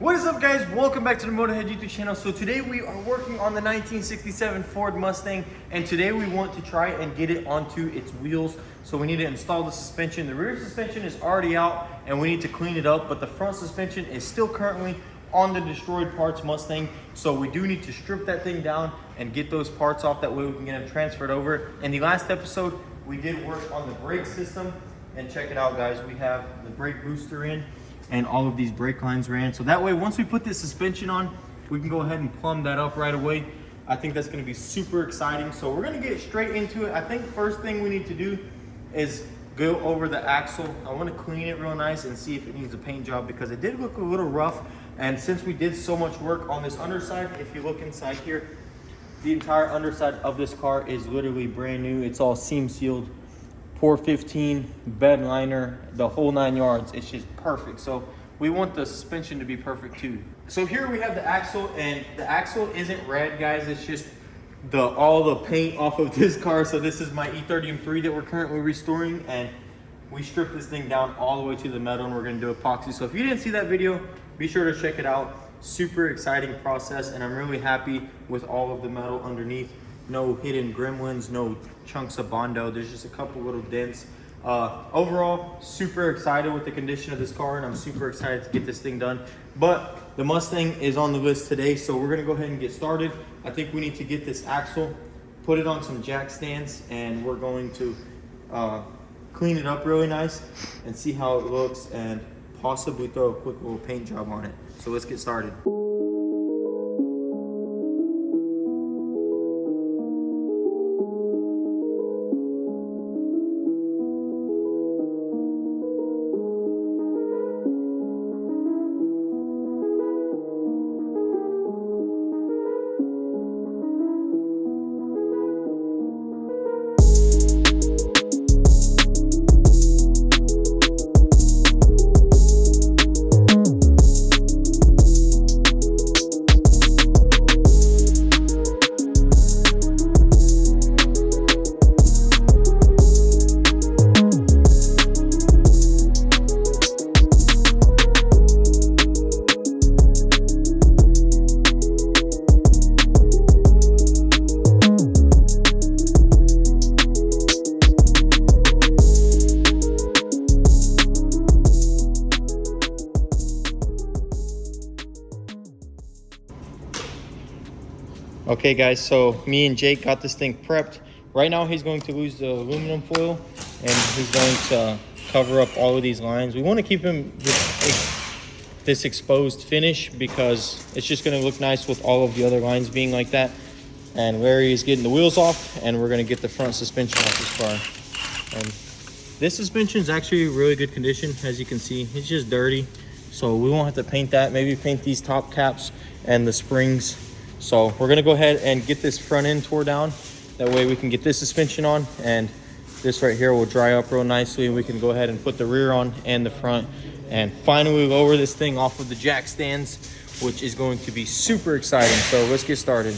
What is up, guys? Welcome back to the Motorhead YouTube channel. So today we are working on the 1967 Ford Mustang, and today we want to try and get it onto its wheels. So we need to install the suspension. The rear suspension is already out and we need to clean it up, but the front suspension is still currently on the destroyed parts Mustang. So we do need to strip that thing down and get those parts off. That way we can get them transferred over. In the last episode, we did work on the brake system, and check it out, guys. We have the brake booster in and all of these brake lines ran. So that way, once we put this suspension on, we can go ahead and plumb that up right away. I think that's gonna be super exciting. So we're gonna get straight into it. I think first thing we need to do is go over the axle. I wanna clean it real nice and see if it needs a paint job, because it did look a little rough. And since we did so much work on this underside, if you look inside here, the entire underside of this car is literally brand new. It's all seam sealed, pour 15, bed liner, the whole 9 yards. It's just perfect. So we want the suspension to be perfect too. So here we have the axle, and the axle isn't red, guys. It's just all the paint off of this car. So this is my E30M3 that we're currently restoring, and we stripped this thing down all the way to the metal, and we're gonna do epoxy. So if you didn't see that video, be sure to check it out. Super exciting process, and I'm really happy with all of the metal underneath. No hidden gremlins, no chunks of Bondo. There's just a couple little dents. Overall, super excited with the condition of this car, and I'm super excited to get this thing done. But the Mustang is on the list today, so we're gonna go ahead and get started. I think we need to get this axle, put it on some jack stands, and we're going to clean it up really nice and see how it looks, and possibly throw a quick little paint job on it. So let's get started. Okay, guys, so me and Jake got this thing prepped. Right now he's going to lose the aluminum foil, and he's going to cover up all of these lines. We want to keep him this exposed finish because it's just going to look nice with all of the other lines being like that. And Larry is getting the wheels off, and we're going to get the front suspension off this car. And this suspension is actually really good condition. As you can see, it's just dirty, so we won't have to paint that. Maybe paint these top caps and the springs. So we're gonna go ahead and get this front end tore down. That way we can get this suspension on, and this right here will dry up real nicely. We can go ahead and put the rear on and the front, and finally lower this thing off of the jack stands, which is going to be super exciting. So let's get started.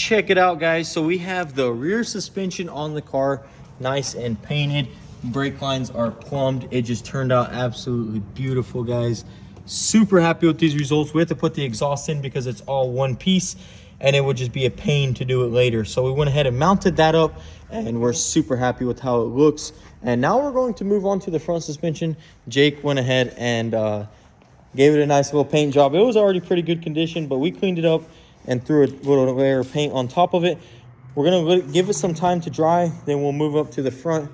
Check it out, guys. So we have the rear suspension on the car, nice and painted. Brake lines are plumbed. It just turned out absolutely beautiful, guys. Super happy with these results. We have to put the exhaust in because it's all one piece and it would just be a pain to do it later. So we went ahead and mounted that up and we're super happy with how it looks. And now we're going to move on to the front suspension. Jake went ahead and gave it a nice little paint job. It was already pretty good condition, but we cleaned it up and threw a little layer of paint on top of it. We're gonna give it some time to dry, then we'll move up to the front,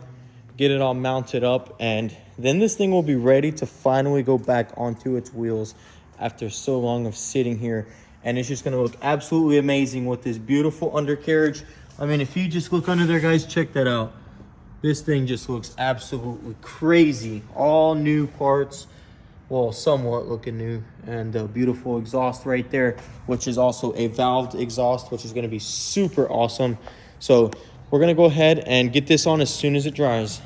get it all mounted up, and then this thing will be ready to finally go back onto its wheels after so long of sitting here. And it's just gonna look absolutely amazing with this beautiful undercarriage. I mean, if you just look under there, guys, check that out. This thing just looks absolutely crazy. All new parts, well, somewhat looking new, and the beautiful exhaust right there, which is also a valved exhaust, which is gonna be super awesome. So we're gonna go ahead and get this on as soon as it dries.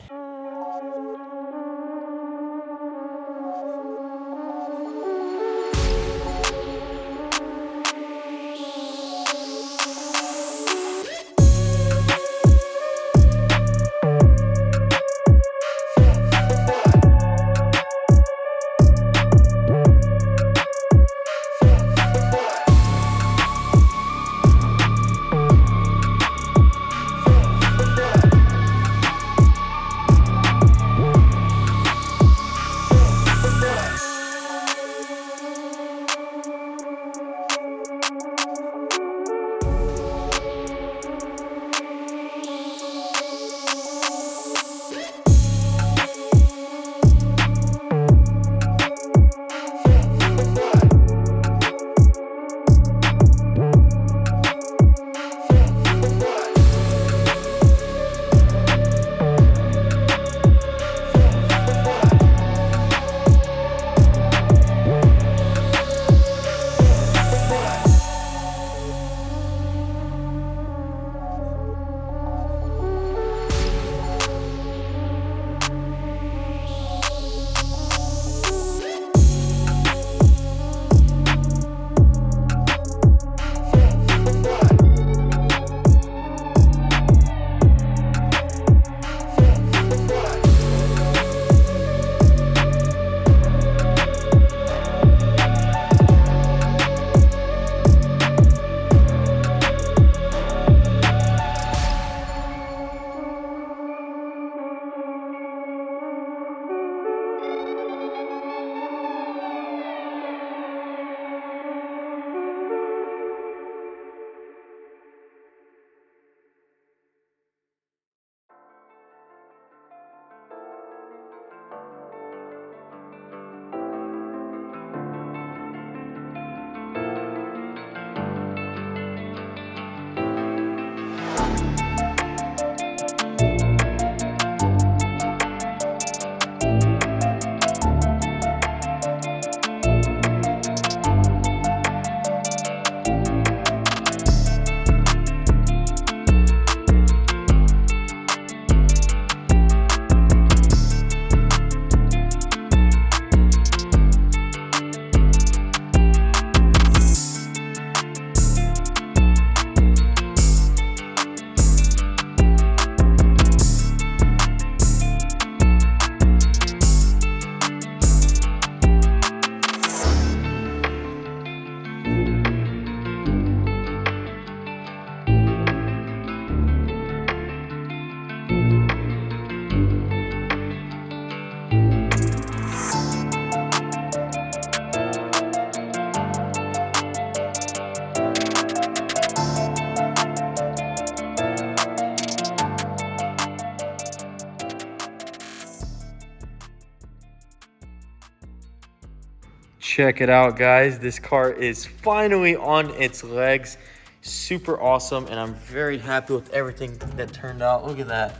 Check it out, guys. This car is finally on its legs. Super awesome, and I'm very happy with everything that turned out. Look at that.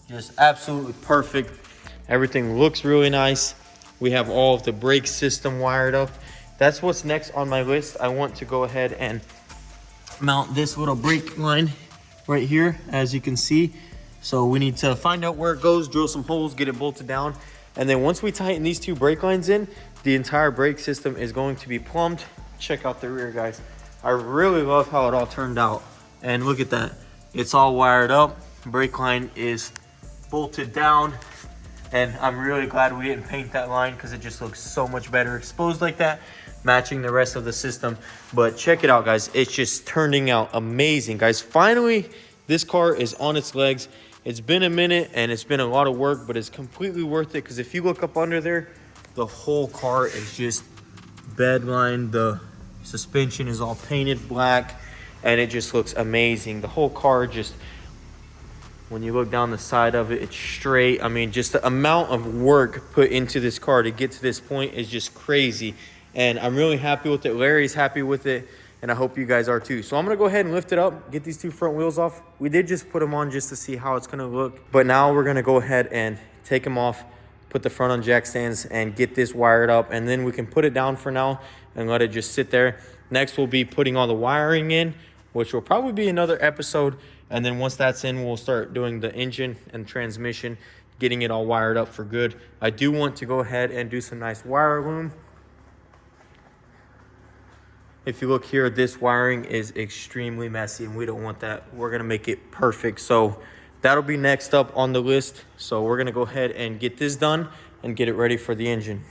Just absolutely perfect. Everything looks really nice. We have all of the brake system wired up. That's what's next on my list. I want to go ahead and mount this little brake line right here, as you can see. So we need to find out where it goes, drill some holes, get it bolted down. And then once we tighten these two brake lines in, the entire brake system is going to be plumbed. Check out the rear, guys. I really love how it all turned out. And look at that. It's all wired up. Brake line is bolted down. And I'm really glad we didn't paint that line because it just looks so much better exposed like that, matching the rest of the system. But check it out, guys. It's just turning out amazing, guys. Finally, this car is on its legs. It's been a minute and it's been a lot of work, but it's completely worth it because if you look up under there, the whole car is just bed lined. The suspension is all painted black and it just looks amazing. The whole car just, when you look down the side of it, it's straight. I mean, just the amount of work put into this car to get to this point is just crazy. And I'm really happy with it. Larry's happy with it. And I hope you guys are too. So I'm gonna go ahead and lift it up, get these two front wheels off. We did just put them on just to see how it's gonna look. But now we're gonna go ahead and take them off, put the front on jack stands and get this wired up. And then we can put it down for now and let it just sit there. Next, we'll be putting all the wiring in, which will probably be another episode. And then once that's in, we'll start doing the engine and transmission, getting it all wired up for good. I do want to go ahead and do some nice wire loom. If you look here, this wiring is extremely messy and we don't want that. We're gonna make it perfect. So that'll be next up on the list. So we're gonna go ahead and get this done and get it ready for the engine.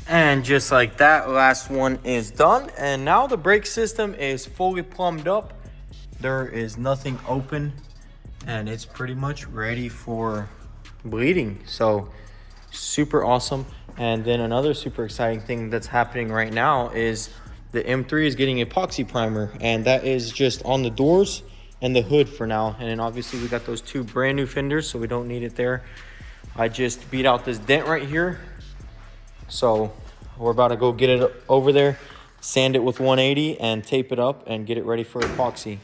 And just like that, last one is done. And now the brake system is fully plumbed up. There is nothing open and it's pretty much ready for bleeding. So super awesome. And then another super exciting thing that's happening right now is the M3 is getting epoxy primer, and that is just on the doors and the hood for now. And then obviously we got those two brand new fenders, so we don't need it there. I just beat out this dent right here. So we're about to go get it over there, sand it with 180 and tape it up and get it ready for epoxy.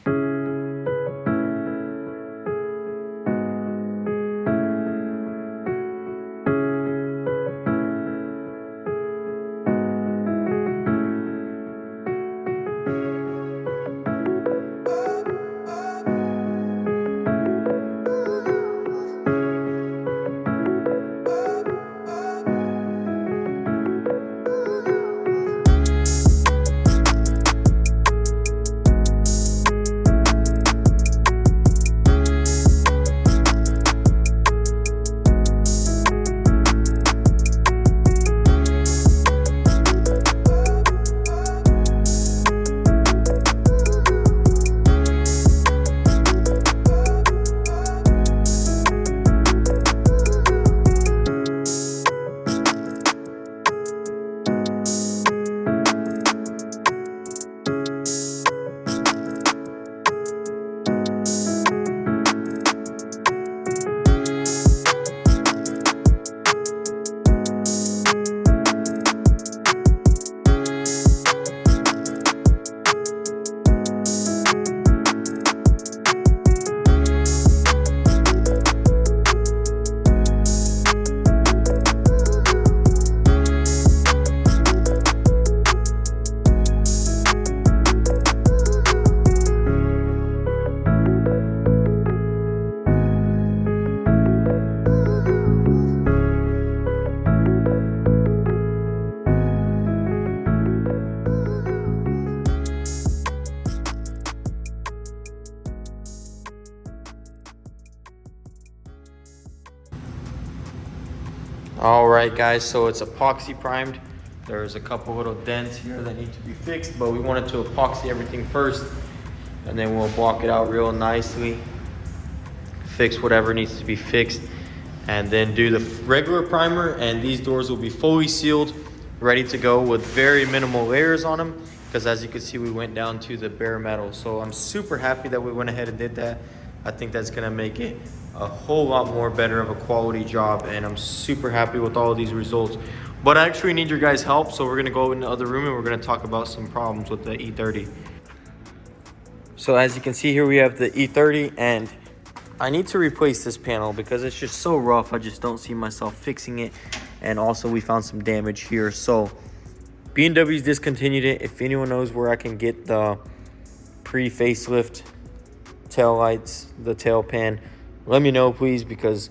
All right, guys, so it's epoxy primed. There's a couple little dents here that need to be fixed, but we wanted to epoxy everything first. and then we'll block it out real nicely, fix whatever needs to be fixed, and then do the regular primer, and these doors will be fully sealed, ready to go with very minimal layers on them, because as you can see, we went down to the bare metal. So I'm super happy that we went ahead and did that. I think that's gonna make it a whole lot more better of a quality job, and I'm super happy with all of these results. But I actually need your guys' help, so we're gonna go in the other room and we're gonna talk about some problems with the E30. So as you can see here, we have the E30, and I need to replace this panel because it's just so rough. I just don't see myself fixing it. And also we found some damage here. So B&W's discontinued it. If anyone knows where I can get the pre-facelift tail lights, the tail pan, let me know please, because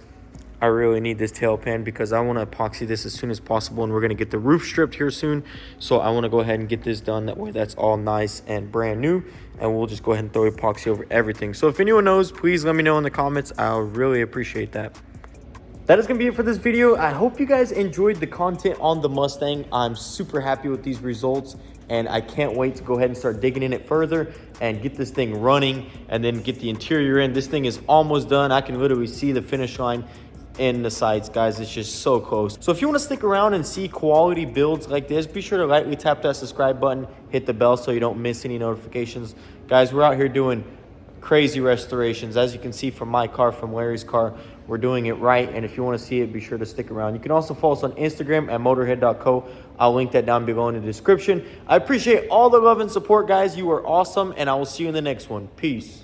I really need this tail pan, because I want to epoxy this as soon as possible, and we're going to get the roof stripped here soon. So I want to go ahead and get this done. That way that's all nice and brand new, and we'll just go ahead and throw epoxy over everything. So if anyone knows, please let me know in the comments. I'll really appreciate that. That is going to be it for this video. I hope you guys enjoyed the content on the Mustang. I'm super happy with these results, and I can't wait to go ahead and start digging in it further and get this thing running and then get the interior in. This thing is almost done. I can literally see the finish line in the sights, guys. It's just so close. So if you want to stick around and see quality builds like this, be sure to lightly tap that subscribe button, hit the bell so you don't miss any notifications. Guys, we're out here doing crazy restorations. As you can see from my car, from Larry's car, we're doing it right. And if you want to see it, be sure to stick around. You can also follow us on Instagram at motorhead.co. I'll link that down below in the description. I appreciate all the love and support, guys. You are awesome, and I will see you in the next one. Peace.